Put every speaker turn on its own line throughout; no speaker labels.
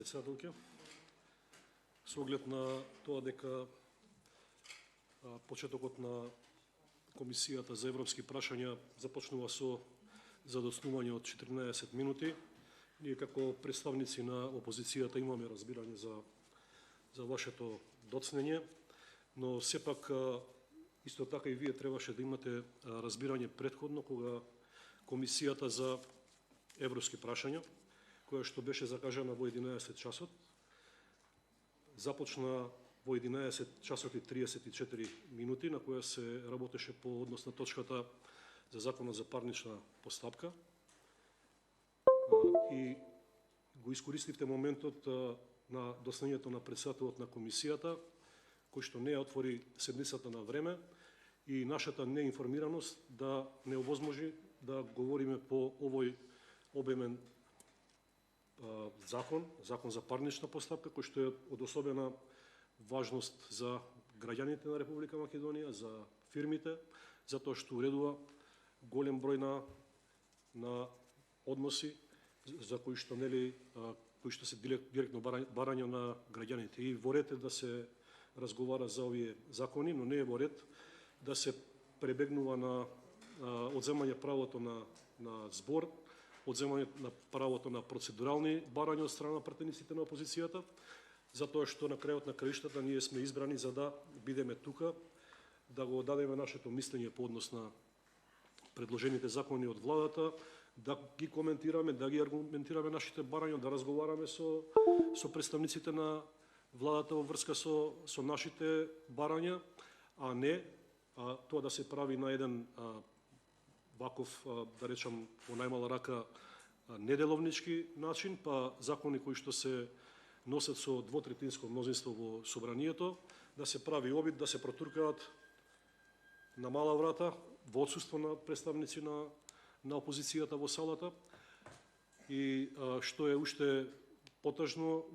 Председателке, со оглед на тоа дека почетокот на Комисијата за европски прашања започнува со задоснување од 14 минути, ние како представници на опозицијата имаме разбирање за вашето доцнење, но сепак исто така и вие требаше да имате разбирање претходно кога Комисијата за европски прашања, која што беше закажана во 11 часот, започна во 11 часот и 34 минути, на која се работеше по однос на точката за Законот за парнична постапка. И го искористивте моментот на доснењето на председателот на комисијата, кој што не ја отвори седницата на време и нашата неинформираност да не овозможи да говориме по овој обемен закон за парнична постапка, кој што е од особена важност за граѓаните на Република Македонија, за фирмите, затоа што уредува голем број на односи за кои што се директно барање на граѓаните. И во ред е да се разговара за овие закони, но не е во ред да се пребегнува на одземање правото на збор, одземање на правото на процедурални барања од страна на пратениците на опозицијата, затоа што на крајот на краиштата ние сме избрани за да бидеме тука, да го дадеме нашето мислење по однос на предложените закони од владата, да ги коментираме, да ги аргументираме нашите барања, да разговараме со представниците на владата во врска со нашите барања, а не тоа да се прави на еден ваков, да речам, во најмала рака неделовнички начин, па закони кои што се носат со двотретинско мнозинство во собранието, да се прави обид да се протуркаат на мала врата во отсуство на представници на опозицијата во салата. И што е уште потажно,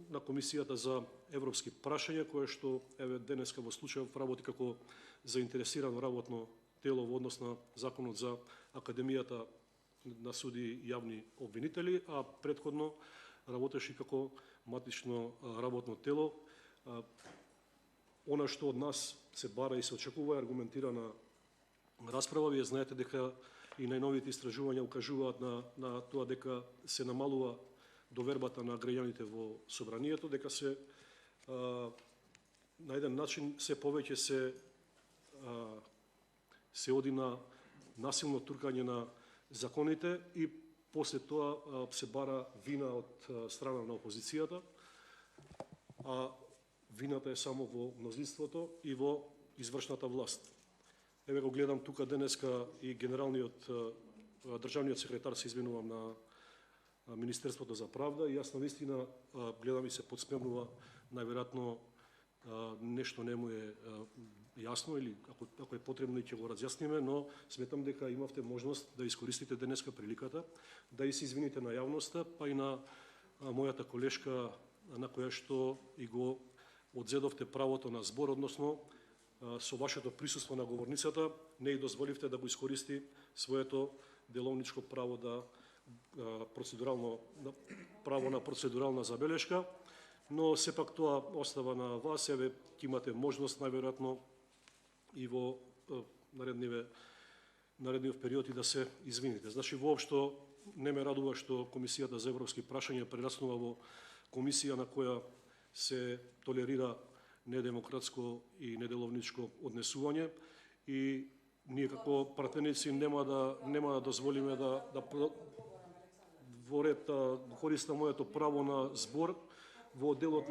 на Комисијата за европски прашања, која што еве денеска во случајов работи како заинтересирано работно тело во однос на Законот за Академијата на суди и јавни обвинители, а претходно работеше како матично работно тело. Она што од нас се бара и се очекува е аргументирана расправа. Вие знаете дека и најновите истражувања укажуваат на тоа дека се намалува довербата на граѓаните во собранието, дека се на еден начин се повеќе се оди на насилно туркање на законите и после тоа се бара вина од страна на опозицијата, а вината е само во мнозинството и во извршната власт. Еве го гледам тука денеска и државниот секретар, се извинувам, на Министерството за правда, и јас навистина гледам и се подсмевнува, најверојатно нешто не му е јасно, или ако е потребно и ќе го разјасниме, но сметам дека имавте можност да искористите денеска приликата да и се извините на јавноста, па и на мојата колешка на која што и го одзедовте правото на збор, односно со вашето присуство на говорницата не и дозволивте да го искористи своето деловничко право право на процедурална забелешка, но сепак тоа остава на вас. Еве ќе имате можност најверојатно и во наредниот период и да се извините. Значи, воопшто не ме радува што Комисијата за европски прашања прераснува во комисија на која се толерира недемократско и неделовничко однесување, и ние како пратеници нема да дозволиме во ред користам моето право на збор. Во делот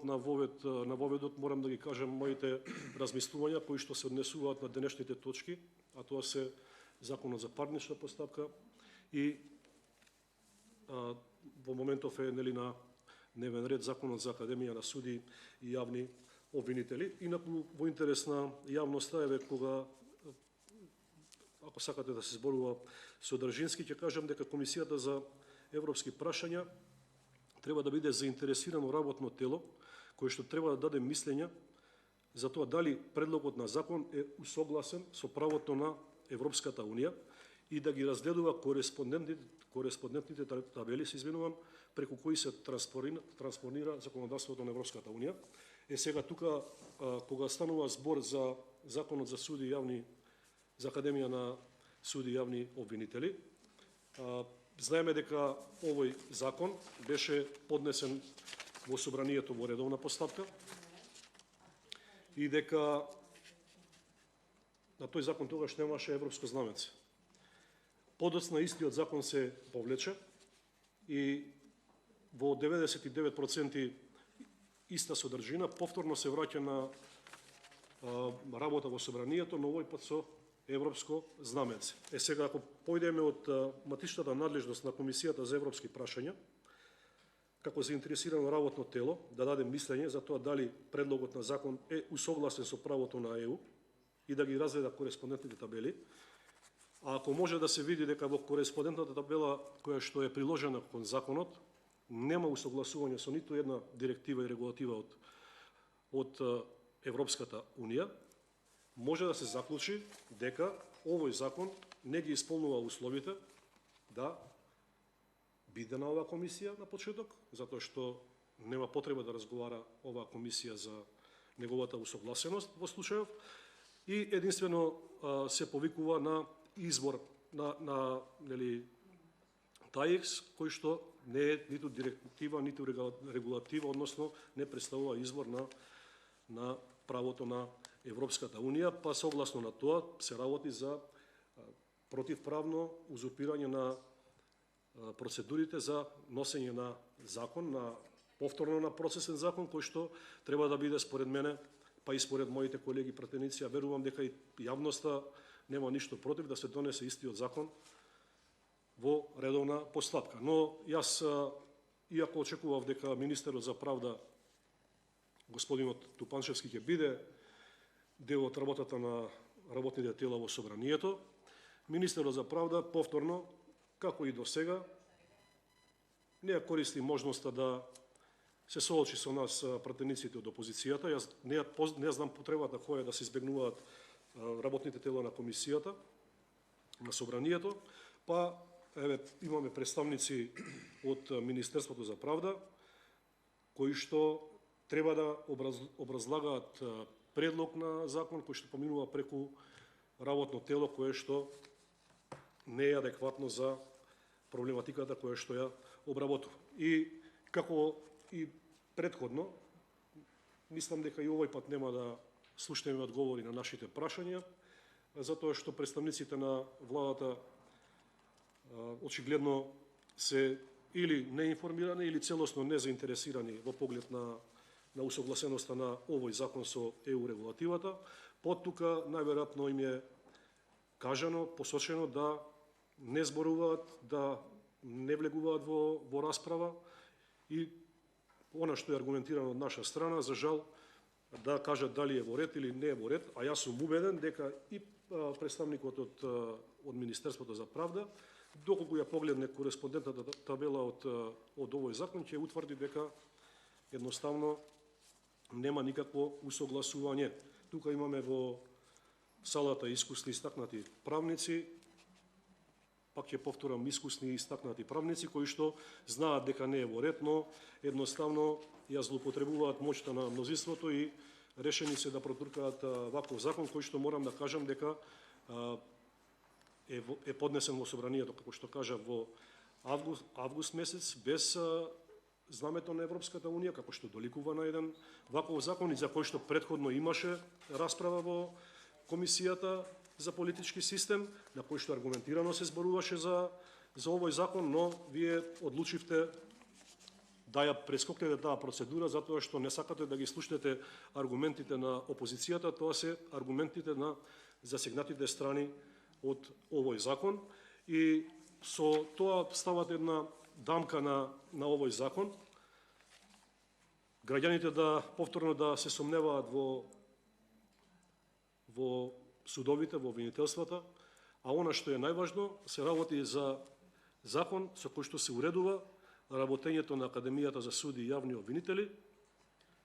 на воведот морам да ги кажам моите размислувања кои што се однесуваат на денешните точки, а тоа се Законот за парнична постапка и во моментов е на дневен ред Законот за Академија на суди и јавни обвинители. Инаку во интерес на јавноста, еве кога ако сакате да се зборува содржински, ќе кажам дека Комисијата за европски прашања треба да биде заинтересирано работно тело, кое што треба да даде мислења за тоа дали предлогот на закон е усогласен со правото на Европската Унија и да ги разгледува кореспондентните табели, се извинувам, преку кои се транспонира законодавството на Европската Унија. Сега тука, кога станува збор за Законот за суди и јавни, за Академија на суди и јавни обвинители, знаеме дека овој закон беше поднесен во собранието во редовна постапка и дека на тој закон тогаш немаше европско знаменце. Подоцна истиот закон се повлече и во 99% иста содржина повторно се враќа на работа во собранието, но овој пат со европско знаменце. Сега, ако појдеме од матичната надлежност на Комисијата за европски прашања, како заинтересирано работно тело, да даде мислење за тоа дали предлогот на закон е усогласен со правото на ЕУ и да ги разгледа кореспондентните табели, а ако може да се види дека во кореспондентната табела која што е приложена кон законот, нема усогласување со ниту една директива и регулатива од Европската Унија, може да се заклучи дека овој закон не ги исполнува условите да биде на оваа комисија на почеток, затоа што нема потреба да разговара оваа комисија за неговата усогласеност во случајов, и единствено се повикува на избор на ТАИЕКС, кој што не е ниту директива, ниту регулатива, односно не представува избор на правото на Европската Унија, па согласно на тоа се работи за противправно узурпирање на процедурите за носење на закон, на повторно на процесен закон, кој што треба да биде според мене, па и според моите колеги пратеници, верувам дека и јавноста нема ништо против да се донесе истиот закон во редовна постапка. Но јас, иако очекував дека министерот за правда, господинот Тупанчевски, ќе биде дел од работата на работните тела во собранието, министерот за правда повторно, како и до сега, не ја користи можноста да се соочи со нас пратениците од опозицијата. Јас не знам потребата која е да се избегнуваат работните тела на комисијата, на собранието, па еве имаме представници од Министерството за правда кои што треба да образлагаат предлог на закон кој што поминува преку работно тело кое што не е адекватно за проблематиката која што ја обработува. И како и претходно, мислам дека и овој пат нема да слушнеме одговори на нашите прашања, затоа што представниците на владата очигледно се или неинформирани или целосно незаинтересирани во поглед на усогласеноста на овој закон со ЕУ регулативата. Поттука најверојатно им е кажано, посочено да не зборуваат, да не влегуваат во расправа и она што е аргументирано од наша страна, за жал, да кажат дали е во ред или не е во ред, а јас сум убеден дека и представникот од Министерството за правда, доколку ја погледне кореспондентната табела од овој закон, ќе утврди дека едноставно нема никакво усогласување. Тука имаме во салата искусни истакнати правници, пак ќе повторам, искусни и истакнати правници кои што знаат дека не е во ред, но едноставно ја злоупотребуваат моќта на мнозинството и решени се да протуркаат ваков закон кој што морам да кажам дека е поднесен во собранието, како што кажа, во август месец, без знамето на Европската Унија, како што доликува на еден ваков закон и за кој што претходно имаше расправа во Комисијата за политички систем, на кој што аргументирано се зборуваше за овој закон, но вие одлучивте да ја прескокнете таа процедура, затоа што не сакате да ги слушнете аргументите на опозицијата, тоа се аргументите на засегнатите страни од овој закон, и со тоа стават една дамка на овој закон, граѓаните да повторно да се сомневаат во судовите, во обвинителствата, а она што е најважно, се работи за закон со кој што се уредува работењето на Академијата за суди и јавни обвинители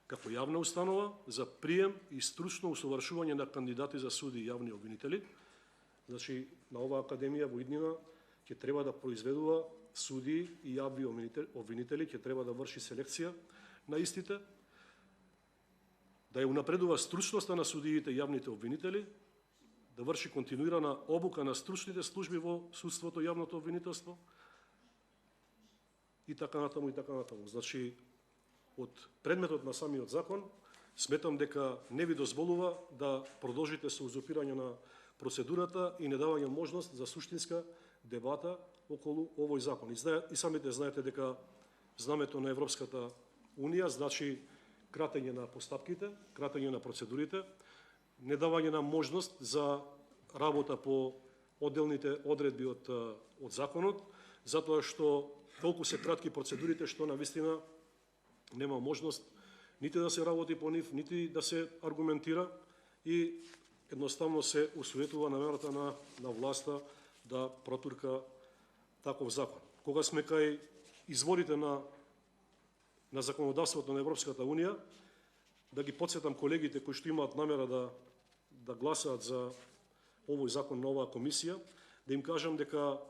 како јавна установа за прием и стручно усовршување на кандидати за суди и јавни обвинители, Значи, на оваа академија во иднина ќе треба да произведува суди и јавни обвинители, ќе треба да врши селекција на истите, да ја унапредува стручноста на судиите и јавните обвинители, да врши континуирана обука на стручните служби во судството и јавното обвинителство и така натаму и така натаму. Значи, од предметот на самиот закон, сметам дека не ви дозволува да продолжите со узурпирање на процедурата и не давање можност за суштинска дебата околу овој закон. И самите знаете дека знамето на Европската Унија значи кратење на постапките, кратење на процедурите, не давање на можност за работа по одделните одредби од законот, затоа што толку се кратки процедурите што навистина нема можност нити да се работи по нив, нити да се аргументира и едноставно се усуетува намерата на власта да протурка таков закон. Кога сме кај изворите на законодавството на Европската Унија, да ги подсетам колегите кои што имаат намера да гласаат за овој закон на оваа комисија, да им кажам дека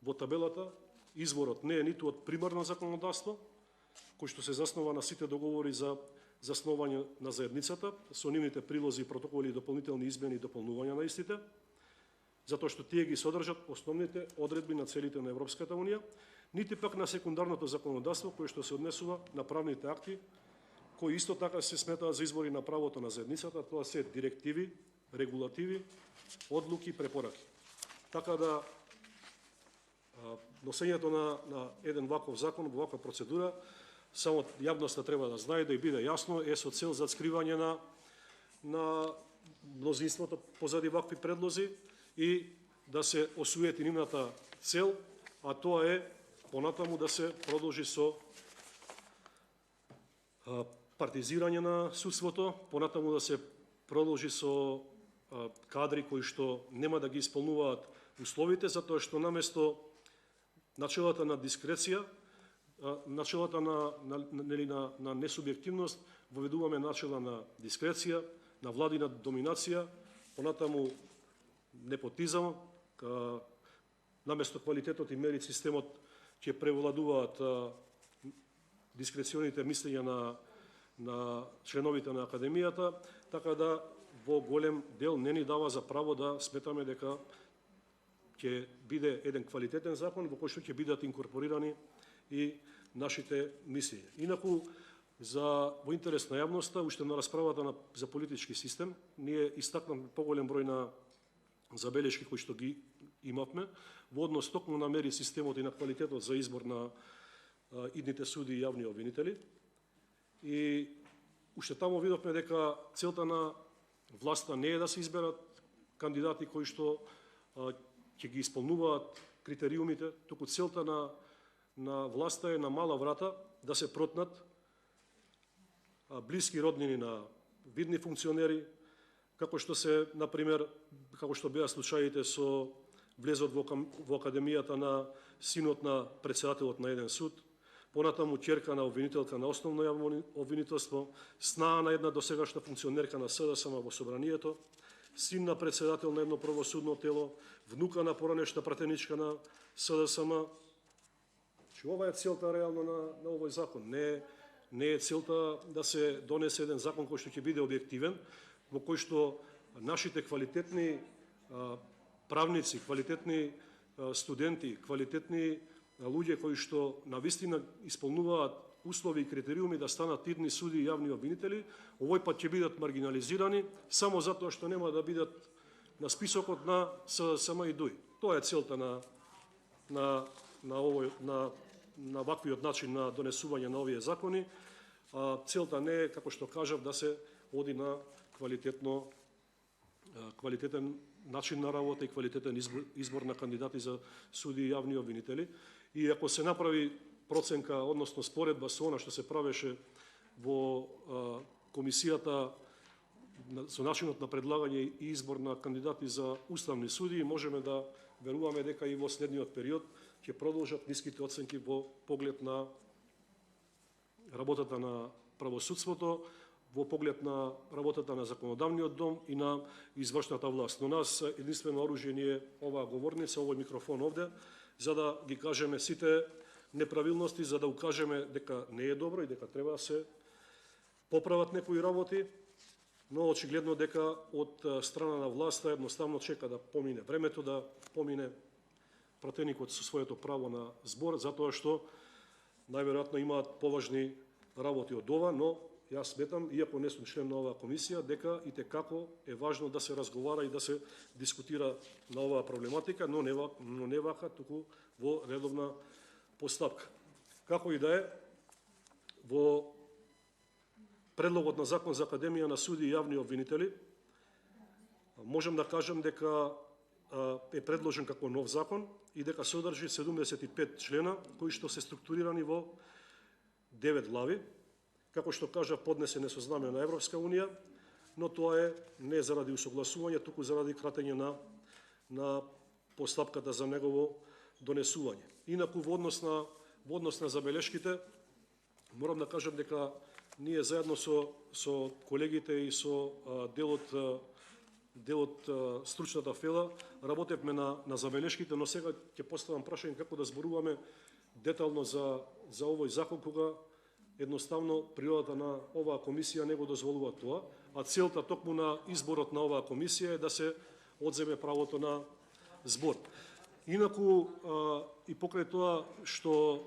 во табелата изворот не е ниту од примарно законодавство, кој што се заснова на сите договори за заснување на заедницата, со нивните прилози, протоколи и дополнителни измени и дополнувања на истите, затоа што тие ги содржат основните одредби на целите на Европската Унија, нити пак на секундарното законодавство кој што се однесува на правните акти, кои исто така се сметаат за извори на правото на заедницата, тоа се директиви, регулативи, одлуки, препораки. Така да носењето на еден ваков закон во ваква процедура, само јавноста треба да знае, да и биде јасно, е со цел за скривање на мнозинството позади вакви предлози и да се осуети нивната цел, а тоа е понатаму да се продолжи со партизирање на судството, понатаму да се продолжи со кадри кои што нема да ги исполнуваат условите, затоа што наместо начелата на дискреција, начелата на несубјективност, воведуваме начела на дискреција, на владина доминација, понатаму непотизам, наместо квалитетот и мерит системот ќе превладуваат дискреционите мислења на членовите на академијата, така да во голем дел не ни дава за право да сметаме дека ќе биде еден квалитетен закон во кој што ќе бидат инкорпорирани и нашите мислења. Инаку, во интерес на јавноста, уште на расправата за политички систем, ние истакнавме поголем број на забелешки кои што ги имавме во однос токму на мери системот и на квалитетот за избор на идните суди и јавни обвинители. И уште таму видовме дека целта на власта не е да се изберат кандидати кои што ќе ги исполнуваат критериумите, туку целта на власта е на мала врата да се протнат блиски роднини на видни функционери, како што беа случаите со влезот во академијата на синот на претседателот на еден суд, понатаму ќерка на обвинителка на основно јавно обвинителство, снаа на една досегашна функционерка на СДСМ во собранието, син на претседател на едно правосудно тело, внука на поранешна пратеничка на СДСМ. Ова е целта реално на овој закон. Не е целта да се донесе еден закон кој што ќе биде објективен, во кој што нашите квалитетни правници, квалитетни студенти, квалитетни луѓе кои што навистина исполнуваат услови и критериуми да станат идни суди и јавни обвинители, овој пат ќе бидат маргинализирани само затоа што нема да бидат на списокот на СДСМ и ДУИ. Тоа е целта на ваквиот начин на донесување на овие закони. Целта не е, како што кажав, да се оди на квалитетен начин на работа и квалитетен избор на кандидати за суди и јавни обвинители. И ако се направи проценка, односно споредба со она што се правеше во комисијата со начинот на предлагање и избор на кандидати за уставни судии, можеме да веруваме дека и во следниот период ќе продолжат ниските оценки во поглед на работата на правосудството, во поглед на работата на законодавниот дом и на извршната власт. Но нас единствено оружје ни е оваа говорница, овој микрофон овде, за да ги кажеме сите неправилности, за да укажеме дека не е добро и дека треба да се поправат некои работи, но очигледно дека од страна на власта едноставно чека да помине времето, да помине пратеникот со своето право на збор, затоа што најверојатно имаат поважни работи од ова, но јас сметам, иако не сум член на оваа комисија, дека и текако е важно да се разговара и да се дискутира на оваа проблематика, но не вака, туку во редовна постапка. Како и да е, во предлогот на закон за Академија на суди и јавни обвинители, можам да кажам дека е предложен како нов закон и дека содржи 75 члена, кои што се структурирани во 9 глави, како што кажа, поднесен е со знаме на Европска Унија, но тоа е не заради усогласување, туку заради кратење на постапката за негово донесување. Инаку во однос на забелешките, морам да кажам дека ние заедно со колегите и со дел од стручната фела работевме на забелешките, но сега ќе поставам прашање како да зборуваме детално за овој закон, кога едноставно природата на оваа комисија не го дозволува тоа, а целта токму на изборот на оваа комисија е да се одземе правото на збор. Инаку и покрај тоа што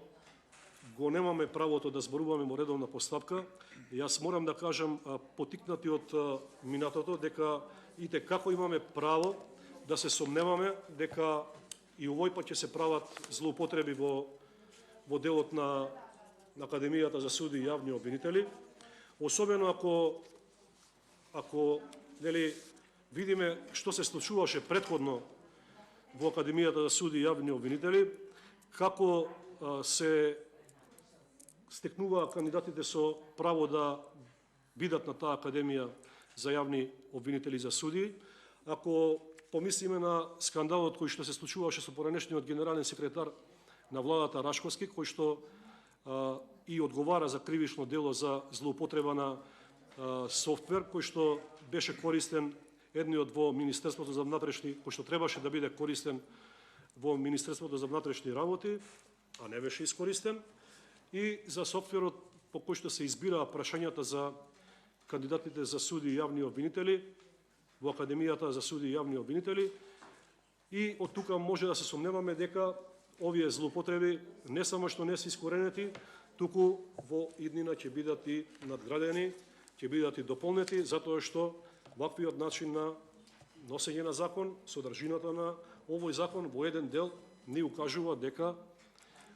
го немаме правото да зборуваме во редовна постапка, јас морам да кажам, потикнати од минатото, дека и како имаме право да се сомневаме дека и овој пат ќе се прават злоупотреби во делот на Академијата за суди и јавни обвинители, особено ако видиме што се случуваше претходно во Академијата за суди и јавни обвинители, како се стекнуваа кандидатите со право да бидат на таа Академија за јавни обвинители за судии. Ако помислиме на скандалот кој што се случуваше со поранешниот генерален секретар на владата Рашковски, кој што и одговара за кривично дело за злоупотреба на софтвер, кој што беше користен едниот во Министерството за внатрешни, кој што требаше да биде користен во Министерството за внатрешни работи, а не беше искористен, и за софтверот по кој што се избираа прашањата за кандидатите за суди и јавни обвинители во Академијата за суди и јавни обвинители, и од тука може да се сомневаме дека овие злоупотреби не само што не се искоренети, туку во иднина ќе бидат и надградени, ќе бидат и дополнети, затоа што ваквиот начин на носење на закон, содржината на овој закон во еден дел ни укажува дека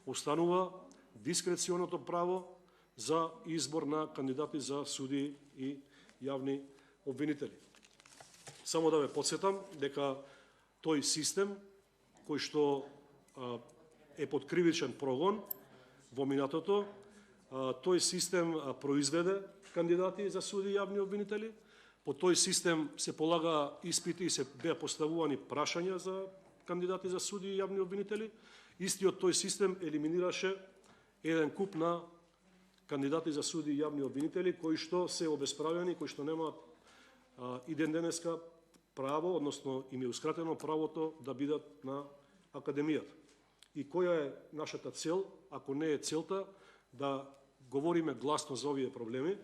останува дискреционото право за избор на кандидати за суди и јавни обвинители. Само да ве потсетам дека тој систем кој што е под кривичен прогон во минатото, тој систем произведе кандидати за суди и јавни обвинители, по тој систем се полага испити и се беа поставувани прашања за кандидати за суди и јавни обвинители. Истиот тој систем елиминираше еден куп на кандидати за суди и јавни обвинители кои што се обесправени, кои што немаат и ден денеска право, односно им е ускратено правото да бидат на Академијата. И која е нашата цел, ако не е целта да говориме гласно за овие проблеми,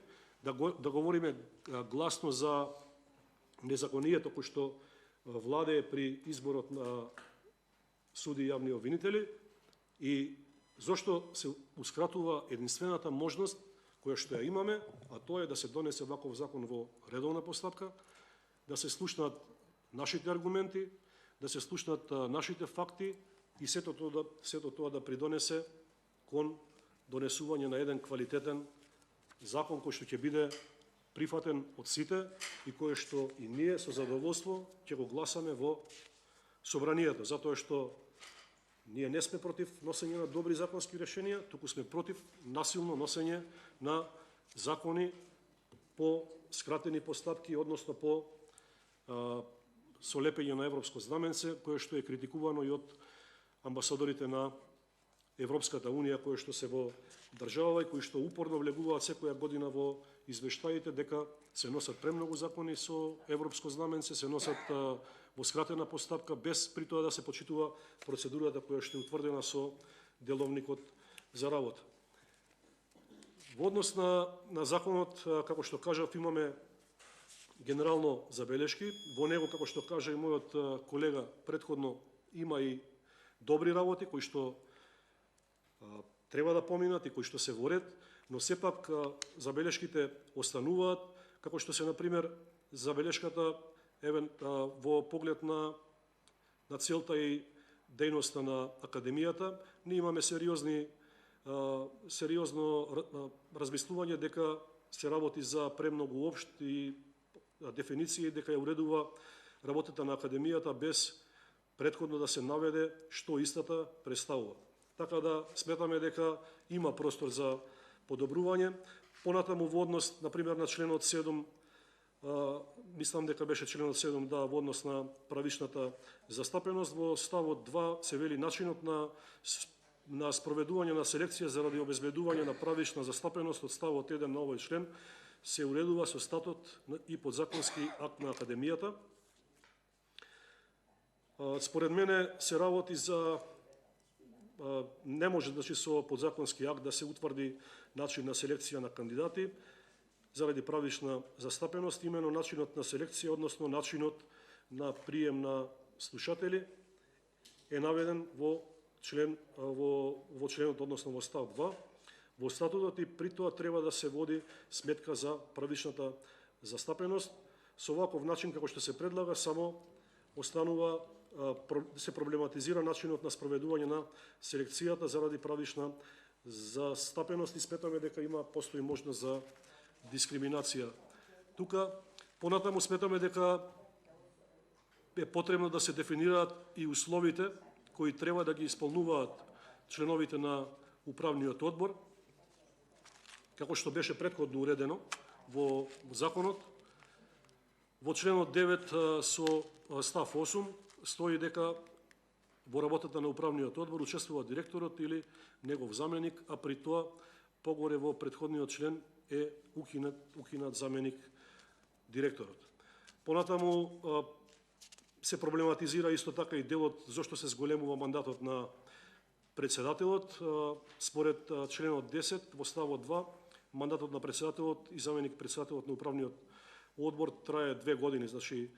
да говориме гласно за незаконието кој што владее при изборот на суди и јавни обвинители, и зошто се ускратува единствената можност која што ја имаме, а тоа е да се донесе ваков закон во редовна постапка, да се слушнат нашите аргументи, да се слушнат нашите факти и сето тоа да придонесе кон донесување на еден квалитетен закон кој што ќе биде прифатен од сите и кој што и ние со задоволство ќе го гласаме во собранието, затоа што ние не сме против носење на добри законски решенија, туку сме против насилно носење на закони по скратени постапки, односно по со лепење на европско знаменце, кое што е критикувано и од амбасадорите на Европската Унија, кои што се во државава и кои што упорно влегуваат секоја година во извештаите дека се носат премногу закони со европско знаменце, се носат во скратена постапка, без при тоа да се почитува процедурата која што е утврдена со деловникот за работа. Во однос на законот, како што кажав, имаме генерално забелешки. Во него, како што кажа и мојот колега предходно, има и добри работи кои што треба да поминат и кои што се во ред, но сепак забелешките остануваат, како што се, например, забелешката во поглед на целта и дејноста на Академијата. Ние имаме сериозно размислување дека се работи за премногу општ и дефиниции, дека ја уредува работата на Академијата без претходно да се наведе што истата представува. Така да сметаме дека има простор за подобрување. Понатаму во однос, например, на членот 7, мислам дека беше членот 7, да, во однос на правичната застапеност, во ставот 2 се вели начинот на спроведување на селекција заради обезбедување на правична застапеност од ставот 1 на овој член се уредува со статут и подзаконски акт на Академијата. Според мене се работи за не може со подзаконски акт да се утврди начин на селекција на кандидати заради правична застапеност, имено начинот на селекција, односно начинот на прием на слушатели е наведен во членот, односно во став 2. Во статутот и при тоа треба да се води сметка за правичната застапеност. Со ваков начин, како што се предлага, само останува се проблематизира начинот на спроведување на селекцијата заради правична застапеност и сметаме дека постои можност за дискриминација. Тука понатаму сметаме дека е потребно да се дефинираат и условите кои треба да ги исполнуваат членовите на управниот одбор, како што беше претходно уредено во законот. Во членот 9 со став 8 стои дека во работата на управниот одбор учествува директорот или негов заменик, а при тоа погоре во претходниот член е укинат заменик директорот. Понатаму се проблематизира исто така и делот зошто се зголемува мандатот на председателот. Според членот 10 во ставот 2 мандатот на председателот и заменик председателот на управниот одбор трае 2 години, значи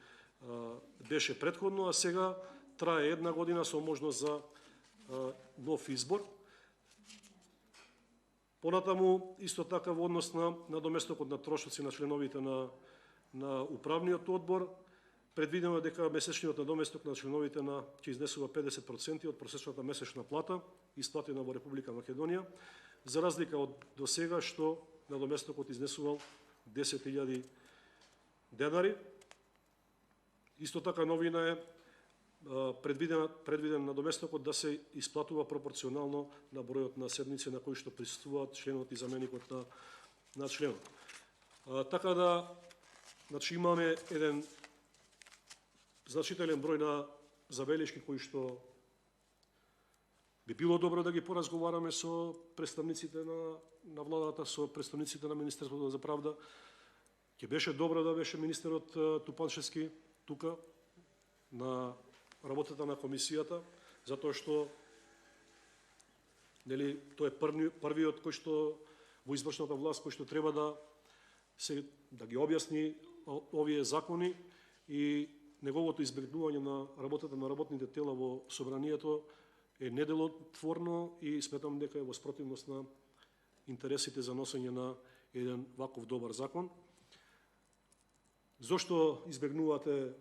беше претходно, а сега трае 1 година со можност за нов избор. Понатаму, исто така во однос на доместокот на трошоци на членовите на управниот одбор, предвидено е дека месечниот надоместок на членовите ќе изнесува 50% од просечната месечна плата исплатена во Република Македонија, за разлика од досега што надоместокот изнесувал 10.000 денари. Исто така новина е предвиден надоместокот да се исплатува пропорционално на бројот на седмици на кои што присуствуваат членот и заменикот на членот. Така да, значи имаме еден значителен број на забелешки кои што би било добро да ги поразговараме со представниците на владата, со представниците на Министерството за правда. Ќе беше добро да беше министерот Тупанчевски тука на работата на комисијата, затоа што тој е првиот кој што во извршната власт кој што треба да ги објасни овие закони и неговото избегнување на работата на работните тела во собранието е неделотворно и сметам дека е во спротивност на интересите за носење на еден ваков добар закон. Зошто избегнувате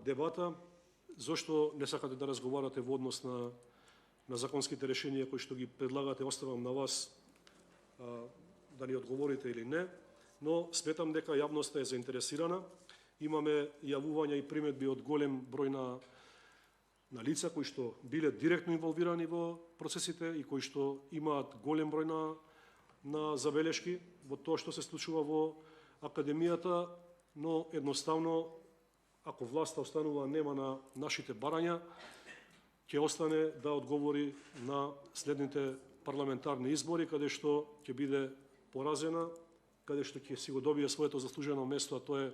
дебата? Зошто не сакате да разговарате во однос на законските решенија кои што ги предлагате? Оставам на вас да ни одговорите или не, но сметам дека јавноста е заинтересирана. Имаме јавувања и приметби од голем број на лица кои што биле директно инволвирани во процесите и кои што имаат голем број на забелешки во тоа што се случува во Академијата, но едноставно ако власта останува нема на нашите барања, ќе остане да одговори на следните парламентарни избори, каде што ќе биде поразена, каде што ќе си го добие своето заслужено место, а тоа е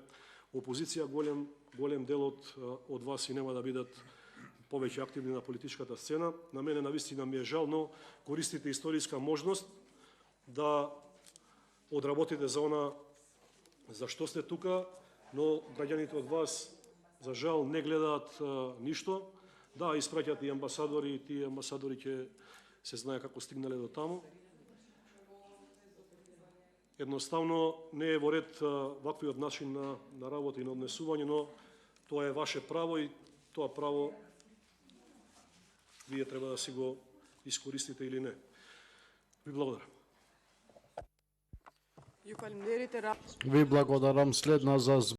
опозиција. Голем дел од вас и нема да бидат повеќе активни на политичката сцена. На мене навистина ми е жал, но користите историска можност да одработите за она за што сте тука, но граѓаните од вас за жал не гледаат ништо. Да, испраќат и амбасадори, и тие амбасадори ќе се знае како стигнале до таму. Едноставно не е во ред ваквиот начин на работа и на однесување, но тоа е ваше право и тоа право вие треба да си го искористите или не. Ви благодарам.
Ви благодарам. Следна за